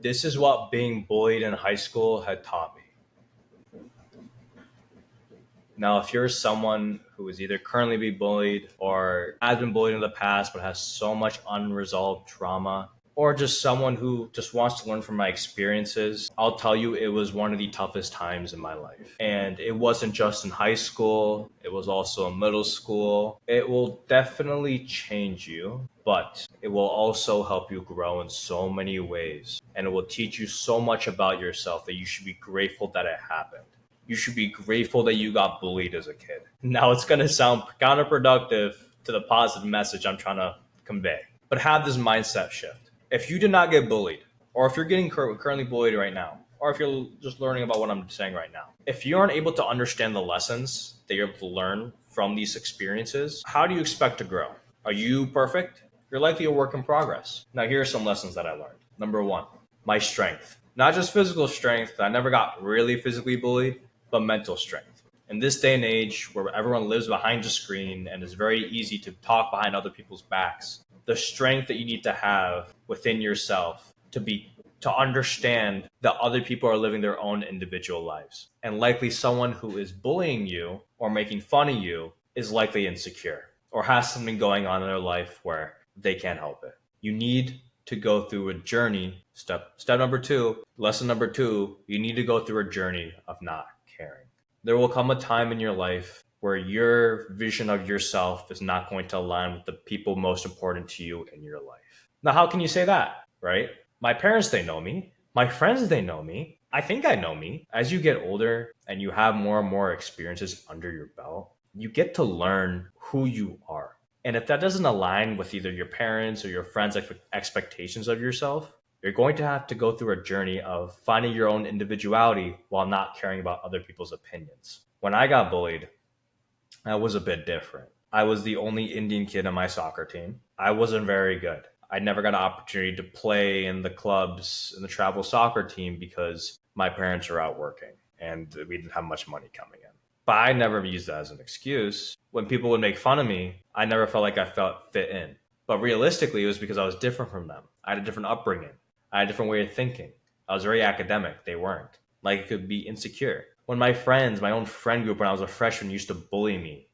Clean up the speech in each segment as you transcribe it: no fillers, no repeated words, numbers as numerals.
This is what being bullied in high school had taught me. Now, if you're someone who is either currently being bullied or has been bullied in the past but has so much unresolved trauma, or just someone who just wants to learn from my experiences, I'll tell you it was one of the toughest times in my life. And it wasn't just in high school, it was also in middle school. It will definitely change you, but it will also help you grow in so many ways. And it will teach you so much about yourself that you should be grateful that it happened. You should be grateful that you got bullied as a kid. Now, it's going to sound counterproductive to the positive message I'm trying to convey, but have this mindset shift. If you did not get bullied, or if you're getting currently bullied right now, or if you're just learning about what I'm saying right now, if you aren't able to understand the lessons that you're able to learn from these experiences, how do you expect to grow? Are you perfect? You're likely a work in progress. Now, here are some lessons that I learned. Number one, my strength. Not just physical strength. I never got really physically bullied, but mental strength. In this day and age where everyone lives behind a screen and it's very easy to talk behind other people's backs, the strength that you need to have within yourself to understand that other people are living their own individual lives. And likely someone who is bullying you or making fun of you is likely insecure or has something going on in their life where they can't help it. You need to go through a journey. Step number two, lesson number two, you need to go through a journey of not caring. There will come a time in your life where your vision of yourself is not going to align with the people most important to you in your life. Now, how can you say that, right? My parents, they know me. My friends, they know me. I think I know me. As you get older and you have more and more experiences under your belt, you get to learn who you are. And if that doesn't align with either your parents or your friends' expectations of yourself, you're going to have to go through a journey of finding your own individuality while not caring about other people's opinions. When I got bullied, I was a bit different. I was the only Indian kid on my soccer team. I wasn't very good. I never got an opportunity to play in the clubs in the travel soccer team because my parents were out working and we didn't have much money coming in. But I never used that as an excuse. When people would make fun of me, I never felt like I felt fit in. But realistically, it was because I was different from them. I had a different upbringing. I had a different way of thinking. I was very academic. They weren't. Like, it could be insecure. When my friends, my own friend group when I was a freshman used to bully me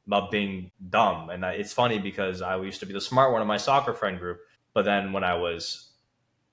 about being dumb. And it's funny because I used to be the smart one in my soccer friend group. But then when I was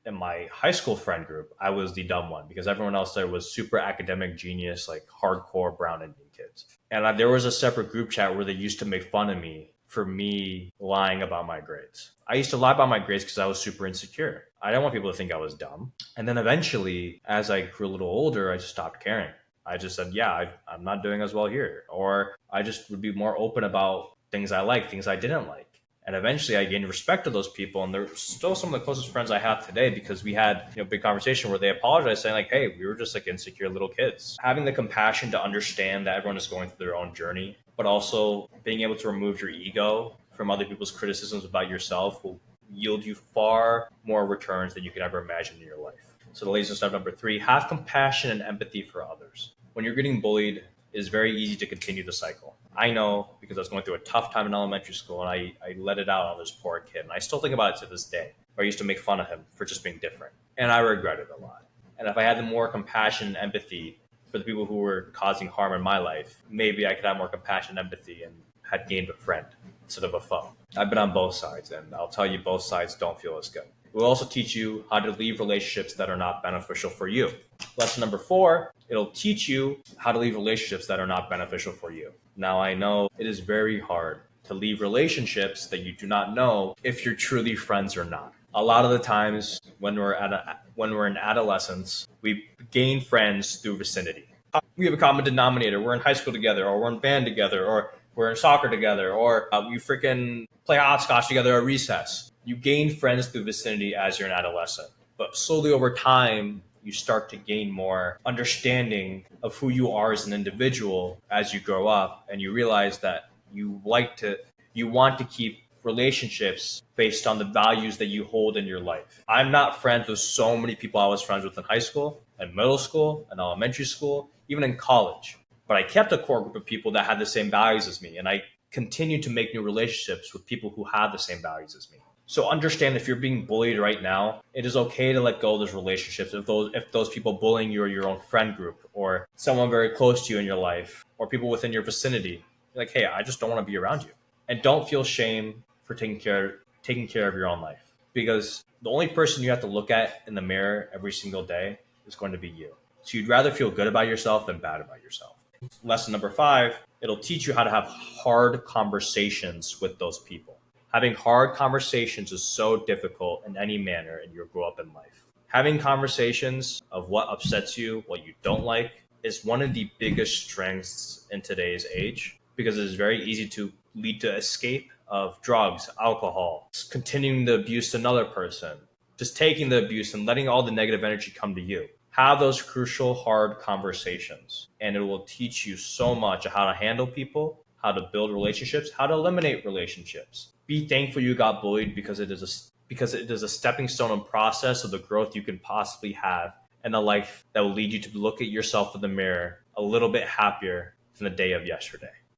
in my high school friend group, I was the dumb one because everyone else there was super academic genius, like hardcore brown Indian kids. And there was a separate group chat where they used to make fun of me for me lying about my grades. I used to lie about my grades because I was super insecure. I didn't want people to think I was dumb. And then eventually, as I grew a little older, I just stopped caring. I just said, yeah, I'm not doing as well here. Or I just would be more open about things I liked, things I didn't like. And eventually I gained respect of those people. And they're still some of the closest friends I have today because we had a big conversation where they apologized saying like, hey, we were just like insecure little kids. Having the compassion to understand that everyone is going through their own journey, but also being able to remove your ego from other people's criticisms about yourself will yield you far more returns than you could ever imagine in your life. So the latest step number three, have compassion and empathy for others. When you're getting bullied, it is very easy to continue the cycle. I know because I was going through a tough time in elementary school and I let it out on this poor kid. And I still think about it to this day. Where I used to make fun of him for just being different. And I regret it a lot. And if I had more compassion and empathy for the people who were causing harm in my life, maybe I could have more compassion and empathy and had gained a friend instead of a foe. I've been on both sides, and I'll tell you both sides don't feel as good. It will also teach you how to leave relationships that are not beneficial for you. Lesson number 4, it'll teach you how to leave relationships that are not beneficial for you. Now, I know it is very hard to leave relationships that you do not know if you're truly friends or not. A lot of the times when we're in adolescence, we gain friends through vicinity. We have a common denominator. We're in high school together, or we're in band together, or we're in soccer together, or we freaking play hopscotch together at recess. You gain friends through vicinity as you're an adolescent. But slowly over time, you start to gain more understanding of who you are as an individual as you grow up. And you realize that you want to keep relationships based on the values that you hold in your life. I'm not friends with so many people I was friends with in high school, and middle school, and elementary school, even in college. But I kept a core group of people that had the same values as me. And I continue to make new relationships with people who have the same values as me. So understand if you're being bullied right now, it is okay to let go of those relationships. If those people bullying you are your own friend group or someone very close to you in your life or people within your vicinity, you're like, hey, I just don't want to be around you. And don't feel shame for taking care of your own life. Because the only person you have to look at in the mirror every single day is going to be you. So you'd rather feel good about yourself than bad about yourself. Lesson number 5, it'll teach you how to have hard conversations with those people. Having hard conversations is so difficult in any manner and you grow up in life. Having conversations of what upsets you, what you don't like, is one of the biggest strengths in today's age because it is very easy to lead to escape of drugs, alcohol, continuing the abuse to another person, just taking the abuse and letting all the negative energy come to you. Have those crucial, hard conversations, and it will teach you so much of how to handle people, how to build relationships, how to eliminate relationships. Be thankful you got bullied because it is a stepping stone and process of the growth you can possibly have and a life that will lead you to look at yourself in the mirror a little bit happier than the day of yesterday.